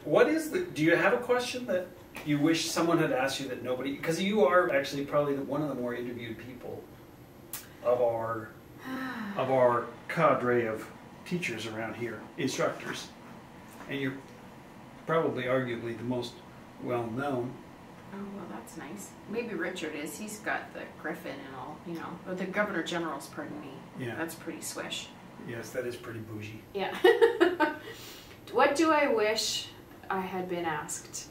What is the, do you have a question that you wish someone had asked you that nobody, because you are actually probably one of the more interviewed people of our cadre of teachers around here, instructors. And you're probably arguably the most well-known. Oh, well, that's nice. Maybe Richard is. He's got the Griffin and all, you know. Or the Governor General's, pardon me. Yeah. That's pretty swish. Yes, that is pretty bougie. Yeah. What do I wish I had been asked?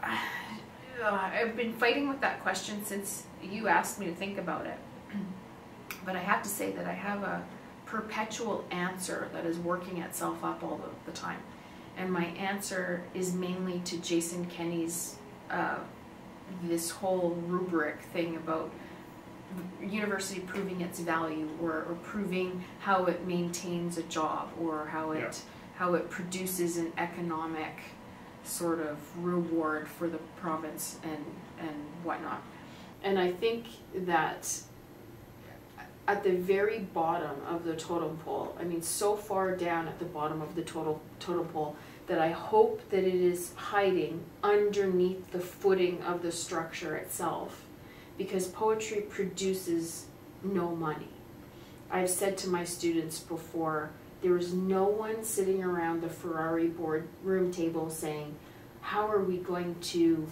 I've been fighting with that question since you asked me to think about it. But I have to say that I have a perpetual answer that is working itself up all the time. And my answer is mainly to Jason Kenney's this whole rubric thing about university proving its value, or proving how it maintains a job, or how it produces an economic sort of reward for the province and whatnot. And I think that at the very bottom of the totem pole, I mean so far down at the bottom of the totem pole, that I hope that it is hiding underneath the footing of the structure itself, because poetry produces no money. I've said to my students before, there is no one sitting around the Ferrari boardroom table saying, how are we going to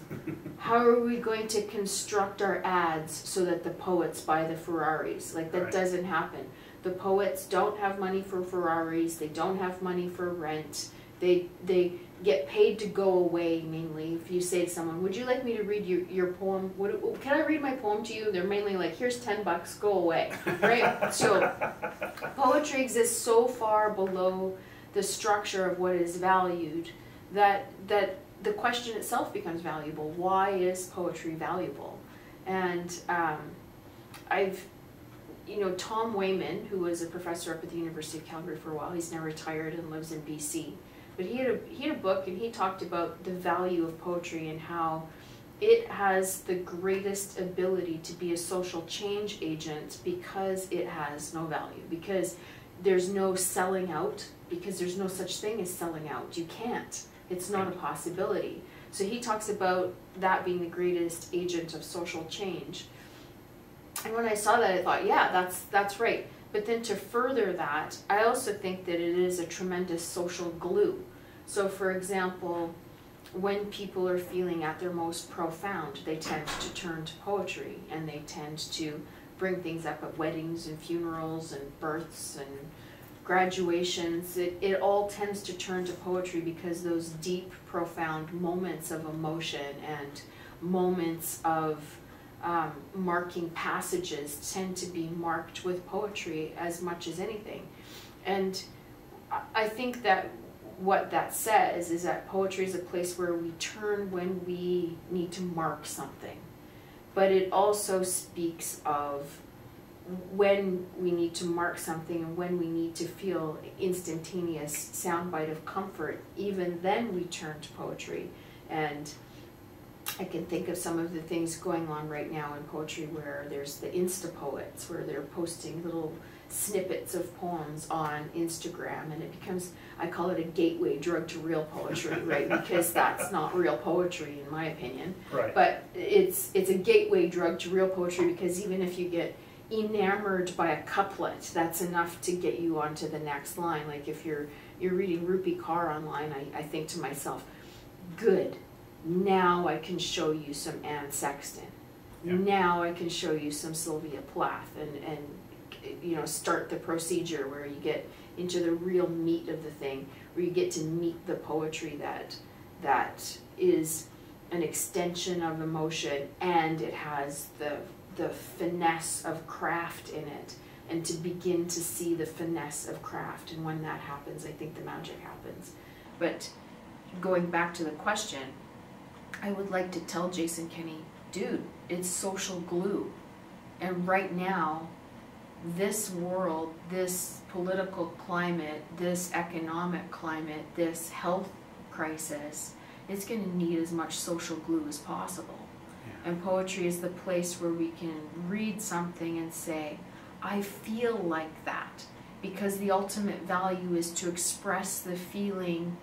construct our ads so that the poets buy the Ferraris? Like, that doesn't happen. The poets don't have money for Ferraris, they don't have money for rent. They get paid to go away, mainly. If you say to someone, would you like me to read your poem? Can I read my poem to you? They're mainly like, here's $10, go away, right? So poetry exists so far below the structure of what is valued that the question itself becomes valuable. Why is poetry valuable? And Tom Wayman, who was a professor up at the University of Calgary for a while, he's now retired and lives in BC. But he had a book, and he talked about the value of poetry and how it has the greatest ability to be a social change agent because it has no value, because there's no selling out, because there's no such thing as selling out. You can't. It's not a possibility. So he talks about that being the greatest agent of social change. And when I saw that, I thought, yeah, that's right. But then to further that, I also think that it is a tremendous social glue. So for example, when people are feeling at their most profound, they tend to turn to poetry, and they tend to bring things up at weddings and funerals and births and graduations. It all tends to turn to poetry because those deep, profound moments of emotion and moments of marking passages tend to be marked with poetry as much as anything. And I think that what that says is that poetry is a place where we turn when we need to mark something. But it also speaks of when we need to mark something and when we need to feel instantaneous soundbite of comfort. Even then we turn to poetry. And I can think of some of the things going on right now in poetry where there's the Insta poets, where they're posting little snippets of poems on Instagram, and it becomes, I call it a gateway drug to real poetry, right? Because that's not real poetry in my opinion. Right. But it's a gateway drug to real poetry, because even if you get enamored by a couplet, that's enough to get you onto the next line. Like if you're reading Rupi Kaur online, I think to myself, good. Now I can show you some Anne Sexton. Yeah. Now I can show you some Sylvia Plath, and you know, start the procedure where you get into the real meat of the thing, where you get to meet the poetry that is an extension of emotion, and it has the finesse of craft in it, and to begin to see the finesse of craft. And when that happens, I think the magic happens. But going back to the question, I would like to tell Jason Kenney, dude, it's social glue. And right now, this world, this political climate, this economic climate, this health crisis, it's going to need as much social glue as possible. Yeah. And poetry is the place where we can read something and say, I feel like that. Because the ultimate value is to express the feeling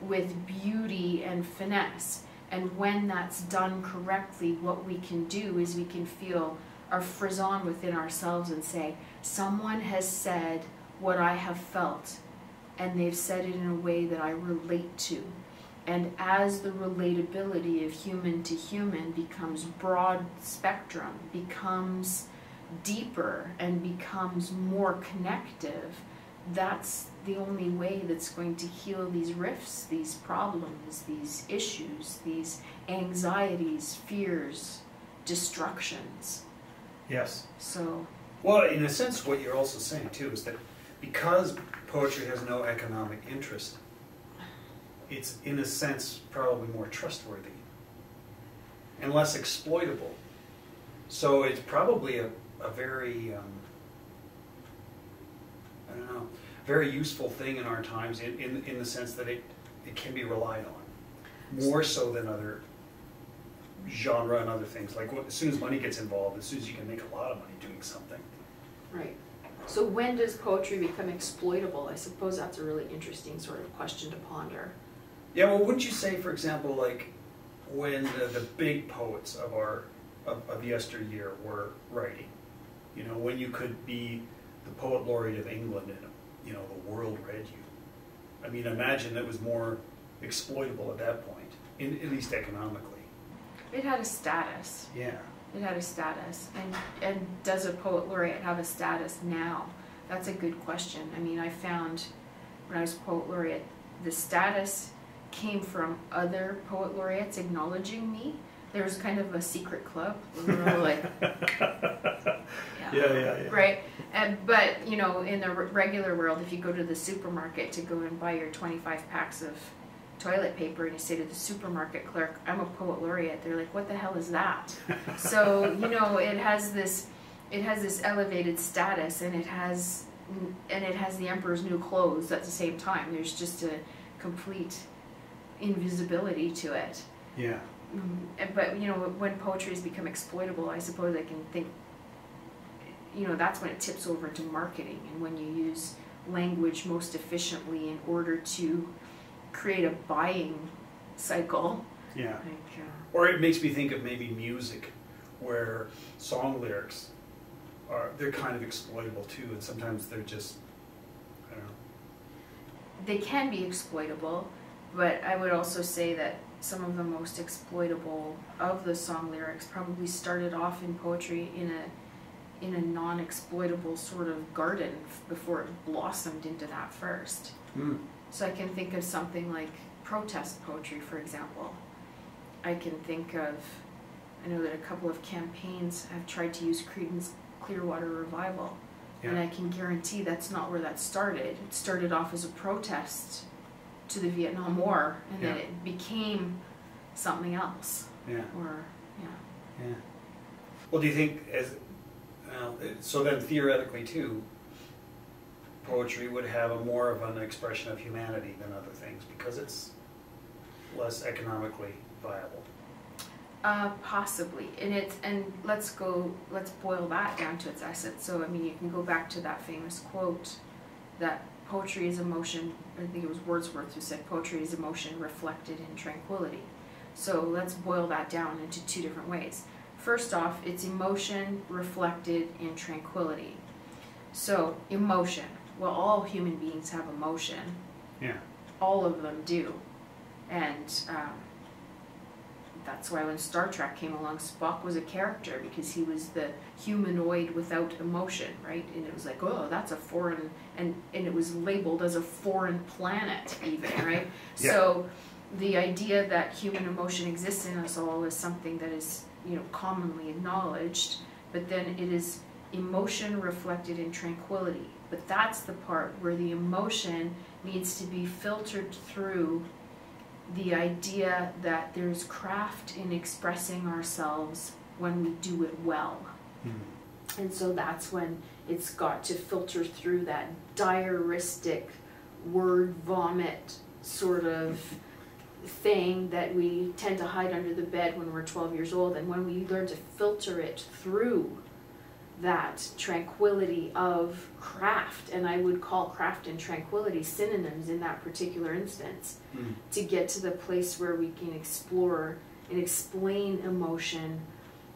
with beauty and finesse. And when that's done correctly, what we can do is we can feel our frisson within ourselves and say, someone has said what I have felt, and they've said it in a way that I relate to. And as the relatability of human to human becomes broad spectrum, becomes deeper, and becomes more connective, that's the only way that's going to heal these rifts, these problems, these issues, these anxieties, fears, destructions. Yes. So. Well, in a sense, what you're also saying too is that because poetry has no economic interest, it's in a sense probably more trustworthy and less exploitable. So it's probably a very, I don't know, very useful thing in our times in the sense that it can be relied on more so than other genre and other things. Like as soon as money gets involved, as soon as you can make a lot of money doing something. Right. So when does poetry become exploitable? I suppose that's a really interesting sort of question to ponder. Yeah, well, wouldn't you say, for example, like when the big poets of yesteryear were writing, you know, when you could be the poet laureate of England and, you know, the world read you. I mean, imagine it was more exploitable at that point, at least economically. It had a status. Yeah. It had a status. And does a poet laureate have a status now? That's a good question. I mean, I found when I was poet laureate, the status came from other poet laureates acknowledging me. There was kind of a secret club. We were all like, yeah. Right? But, you know, in the regular world, if you go to the supermarket to go and buy your 25 packs of toilet paper and you say to the supermarket clerk, I'm a poet laureate, they're like, what the hell is that? So, you know, it has this elevated status, and it has the emperor's new clothes at the same time. There's just a complete invisibility to it. Yeah. But, you know, when poetry has become exploitable, I suppose I can think, you know, that's when it tips over into marketing, and when you use language most efficiently in order to create a buying cycle. Yeah. Like, or it makes me think of maybe music, where song lyrics they're kind of exploitable too, and sometimes they're just, I don't know. They can be exploitable, but I would also say that some of the most exploitable of the song lyrics probably started off in poetry in a non-exploitable sort of garden before it blossomed into that first. Mm. So I can think of something like protest poetry, for example. I can think of, I know that a couple of campaigns have tried to use Creedence Clearwater Revival, and I can guarantee that's not where that started. It started off as a protest to the Vietnam War, and then it became something else. Yeah. Or, yeah. Well, do you think, so then theoretically too, poetry would have a more of an expression of humanity than other things because it's less economically viable? Possibly, and let's boil that down to its essence. So I mean, you can go back to that famous quote that poetry is emotion. I think it was Wordsworth who said poetry is emotion reflected in tranquility. So let's boil that down into two different ways. First off, it's emotion reflected in tranquility. So emotion. Well, all human beings have emotion. Yeah. All of them do, and that's why when Star Trek came along, Spock was a character because he was the humanoid without emotion, right? And it was like, oh, that's a foreign, and it was labeled as a foreign planet even, right? Yeah. So the idea that human emotion exists in us all is something that is, you know, commonly acknowledged, but then it is emotion reflected in tranquility. But that's the part where the emotion needs to be filtered through the idea that there's craft in expressing ourselves when we do it well. Mm-hmm. And so that's when it's got to filter through that diaristic word vomit sort of thing that we tend to hide under the bed when we're 12 years old. And when we learn to filter it through that tranquility of craft, and I would call craft and tranquility synonyms in that particular instance, to get to the place where we can explore and explain emotion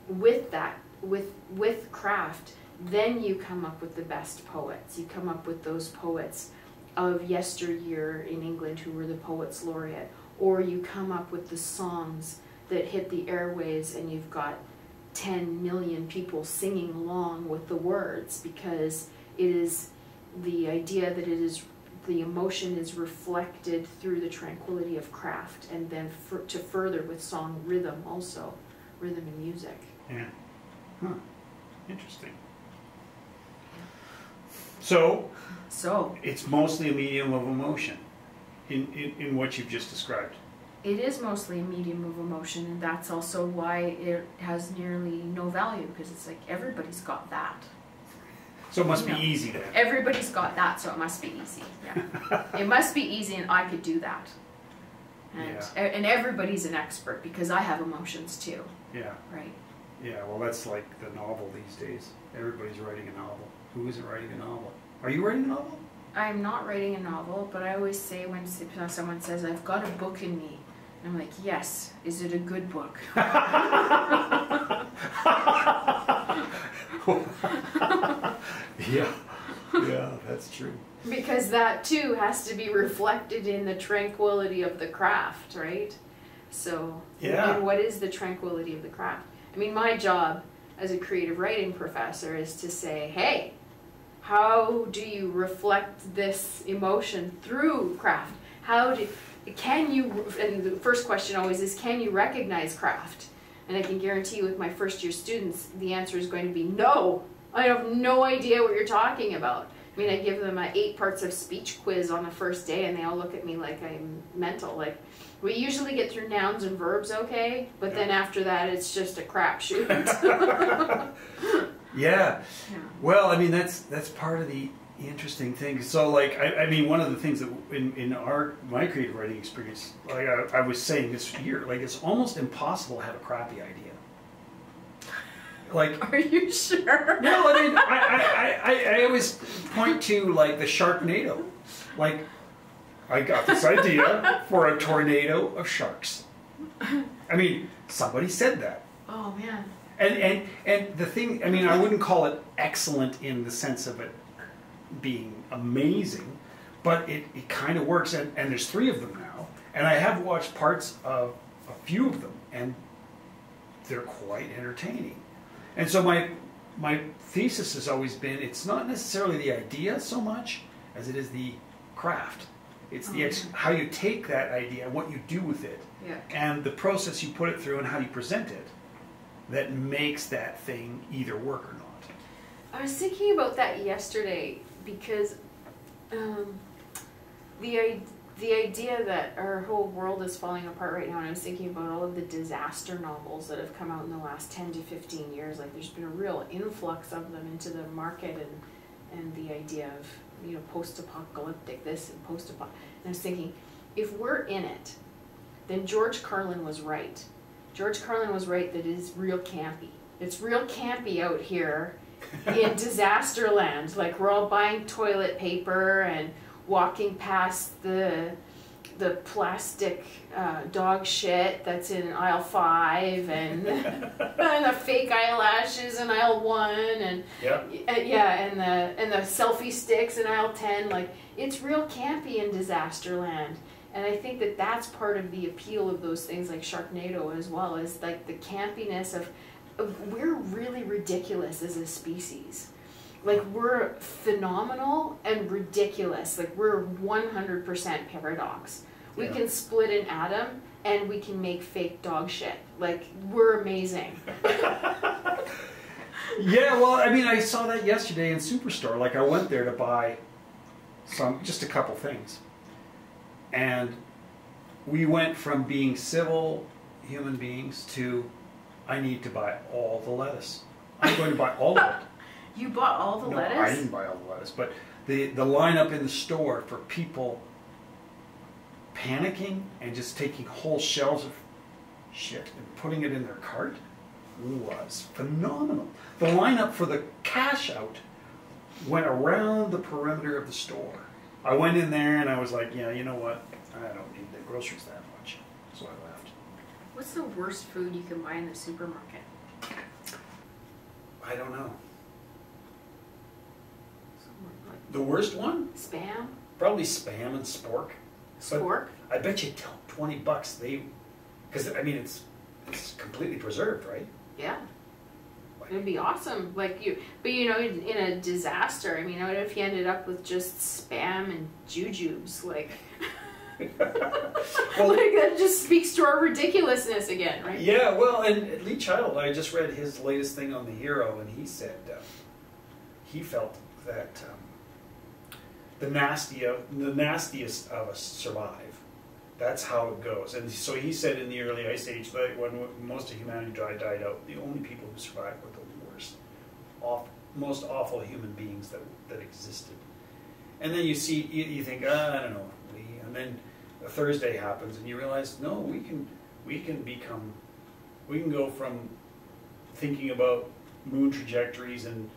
with that, with craft. Then you come up with the best poets. You come up with those poets of yesteryear in England who were the poets laureate, or you come up with the songs that hit the airwaves and you've got 10 million people singing along with the words, because it is the idea that it is, the emotion is reflected through the tranquility of craft, and then to further with song rhythm also, rhythm and music. Yeah. Huh. Interesting. So it's mostly a medium of emotion in what you've just described. It is mostly a medium of emotion, and that's also why it has nearly no value, because it's like everybody's got that. So it must be easy then. Everybody's got that, so it must be easy. Yeah. It must be easy, and I could do that. And everybody's an expert because I have emotions too. Yeah. Right. Yeah, well that's like the novel these days. Everybody's writing a novel. Who isn't writing a novel? Are you writing a novel? I'm not writing a novel, but I always say when someone says, I've got a book in me, and I'm like, yes, is it a good book? Yeah, that's true. Because that too has to be reflected in the tranquility of the craft, right? So, and what is the tranquility of the craft? I mean, my job as a creative writing professor is to say, hey, how do you reflect this emotion through craft? Can you, and the first question always is, can you recognize craft? And I can guarantee you with my first year students, the answer is going to be no. I have no idea what you're talking about. I mean, I give them a 8 parts of speech quiz on the first day, and they all look at me like I'm mental. Like, we usually get through nouns and verbs okay, but then after that, it's just a crapshoot. Yeah. Well, I mean, that's part of the interesting thing. So, like, I mean, one of the things that in my creative writing experience, like I was saying this year, like, it's almost impossible to have a crappy idea. Like, are you sure? No, I mean, I always point to, like, the Sharknado. Like, I got this idea for a tornado of sharks. I mean, somebody said that. Oh man. And the thing, I mean, I wouldn't call it excellent in the sense of it being amazing, but it kind of works. And there's 3 of them now, and I have watched parts of a few of them, and they're quite entertaining. And so my thesis has always been, it's not necessarily the idea so much as it is the craft. It's how you take that idea and what you do with it, and the process you put it through and how you present it that makes that thing either work or not. I was thinking about that yesterday because the idea that our whole world is falling apart right now, and I was thinking about all of the disaster novels that have come out in the last 10 to 15 years. Like, there's been a real influx of them into the market, and the idea of, you know, post-apocalyptic this and post-apocalyptic. And I was thinking, if we're in it, then George Carlin was right. George Carlin was right that it is real campy. It's real campy out here in disaster land. Like, we're all buying toilet paper and walking past the plastic dog shit that's in aisle 5 and the fake eyelashes in aisle 1 and and the selfie sticks in aisle 10. Like, it's real campy in disaster land. And I think that that's part of the appeal of those things like Sharknado as well, is like the campiness of we're really ridiculous as a species. Like, we're phenomenal and ridiculous. Like, we're 100% paradox. We can split an atom and we can make fake dog shit. Like, we're amazing. Yeah, well, I mean, I saw that yesterday in Superstore. Like, I went there to buy just a couple things. And we went from being civil human beings to, I need to buy all the lettuce. I'm going to buy all of it. You bought all the lettuce? No, I didn't buy all the lettuce, but the lineup in the store for people panicking and just taking whole shelves of shit and putting it in their cart was phenomenal. The lineup for the cash out went around the perimeter of the store. I went in there and I was like, yeah, you know what? I don't need the groceries that much. So I left. What's the worst food you can buy in the supermarket? I don't know. Like The worst one? spam? Probably Spam and Spork. But Spork? I bet you $20 they, because I mean it's completely preserved, right? Yeah. It'd be awesome. Like but you know, in a disaster, I mean, what if you ended up with just Spam and jujubes? Like, Well, like that just speaks to our ridiculousness again, right? yeah, well, and Lee Child, I just read his latest thing on the hero, and he said he felt that the nastiest of us survive. That's how it goes. And so he said in the early ice age, that when most of humanity died out, the only people who survived were the worst, most awful human beings that existed. And then you see, you think, I don't know, Lee, and then a Thursday happens, and you realize, no, we can go from thinking about moon trajectories and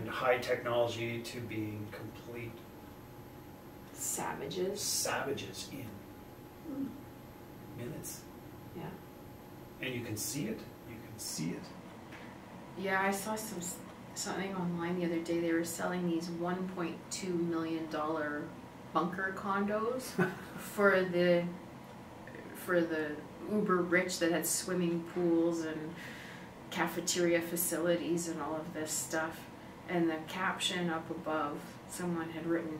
high technology to being complete savages in minutes. Yeah. And you can see it. You can see it. Yeah, I saw something online the other day. They were selling these $1.2 million bunker condos for the uber rich that had swimming pools and cafeteria facilities and all of this stuff. And the caption up above, someone had written,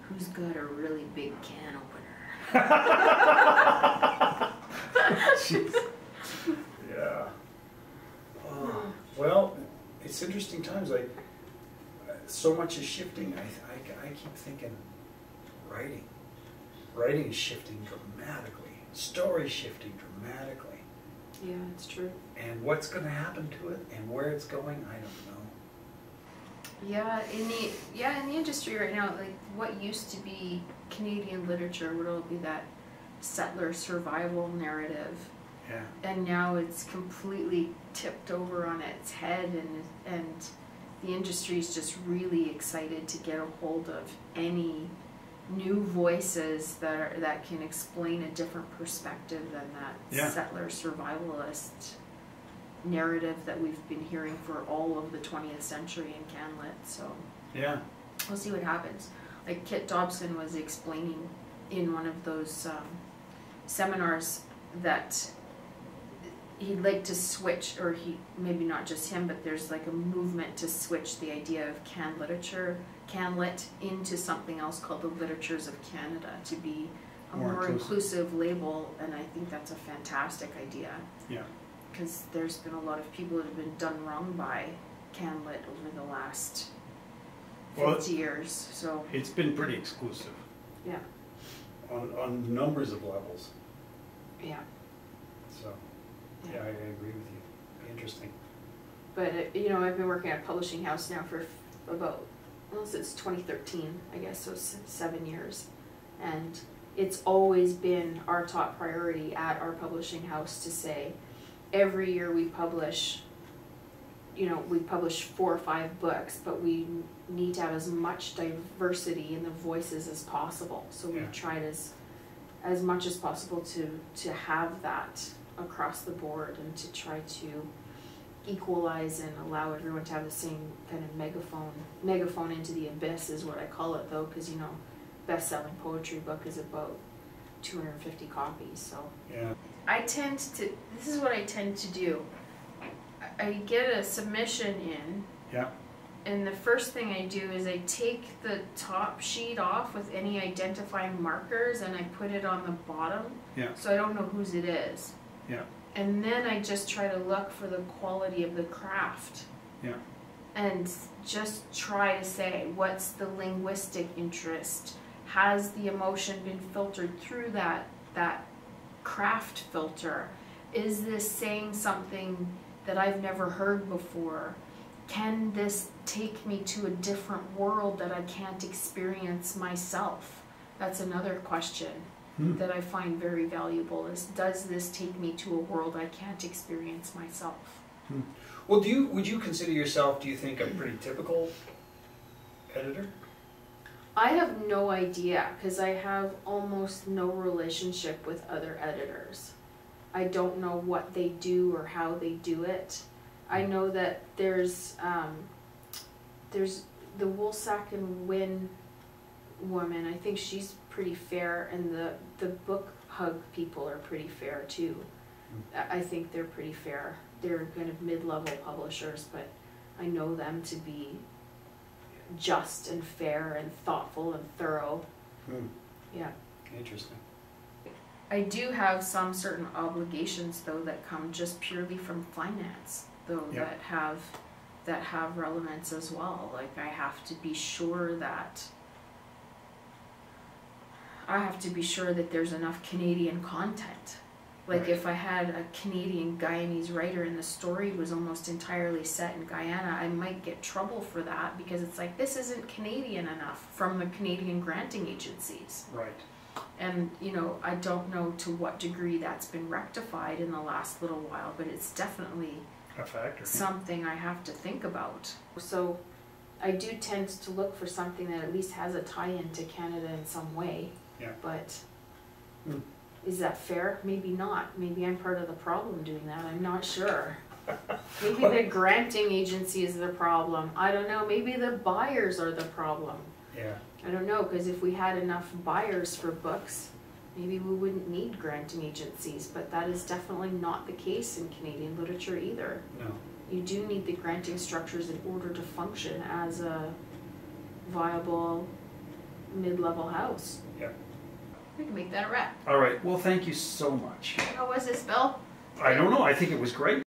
"Who's got a really big can opener?" Jeez. Yeah. Well, it's interesting times. So much is shifting. I keep thinking, writing is shifting dramatically. Stories shifting dramatically. Yeah, it's true. And what's going to happen to it and where it's going, I don't know. Yeah, in the industry right now, like what used to be Canadian literature would all be that settler survival narrative. Yeah. And now it's completely tipped over on its head, and the industry is just really excited to get a hold of any new voices that can explain a different perspective than that settler survivalist narrative that we've been hearing for all of the 20th century in CanLit. So yeah, we'll see what happens. Like Kit Dobson was explaining in one of those seminars that he'd like to switch, or maybe not just him, but there's like a movement to switch the idea of CanLit into something else called the Literatures of Canada, to be a more inclusive label, and I think that's a fantastic idea. Yeah. Because there's been a lot of people that have been done wrong by CanLit over the last 50 years. So it's been pretty exclusive. Yeah. On numbers of levels. Yeah. So yeah, I agree with you. Interesting. But you know, I've been working at a publishing house now for about, well, since 2013, I guess, so 7 years, and it's always been our top priority at our publishing house to say, every year we publish, you know, we publish 4 or 5 books, but we need to have as much diversity in the voices as possible. So we've tried as much as possible to have that across the board, and to try to equalize and allow everyone to have the same kind of megaphone into the abyss is what I call it, though, because, you know, best-selling poetry book is about 250 copies. So yeah, this is what I tend to do. I get a submission in, yeah, and the first thing I do is I take the top sheet off with any identifying markers and I put it on the bottom, so I don't know whose it is. Yeah. And then I just try to look for the quality of the craft. Yeah. And just try to say, what's the linguistic interest? Has the emotion been filtered through that craft filter? Is this saying something that I've never heard before? Can this take me to a different world that I can't experience myself? That's another question that I find very valuable, is, does this take me to a world I can't experience myself? Well, would you consider yourself, do you think, a pretty typical editor? I have no idea because I have almost no relationship with other editors. I don't know what they do or how they do it. I know that there's the Woolsack and Wynn woman. I think she's pretty fair, and the Book Hug people are pretty fair too. I think they're pretty fair. They're kind of mid-level publishers, but I know them to be just and fair and thoughtful and thorough. Yeah. Interesting. I do have some certain obligations though that come just purely from finance though, that have relevance as well. Like I have to be sure that there's enough Canadian content. Like if I had a Canadian Guyanese writer and the story was almost entirely set in Guyana, I might get trouble for that because it's like, this isn't Canadian enough from the Canadian granting agencies. Right. And, you know, I don't know to what degree that's been rectified in the last little while, but it's definitely a factor. Something I have to think about. So I do tend to look for something that at least has a tie-in to Canada in some way. Yeah. But is that fair? Maybe not. Maybe I'm part of the problem doing that. I'm not sure. Maybe the granting agency is the problem. I don't know. Maybe the buyers are the problem. Yeah. I don't know, because if we had enough buyers for books, maybe we wouldn't need granting agencies, but that is definitely not the case in Canadian literature either. No. You do need the granting structures in order to function as a viable mid-level house. Yeah. We can make that a wrap. All right. Well, thank you so much. How was this, Bill? I don't know. I think it was great.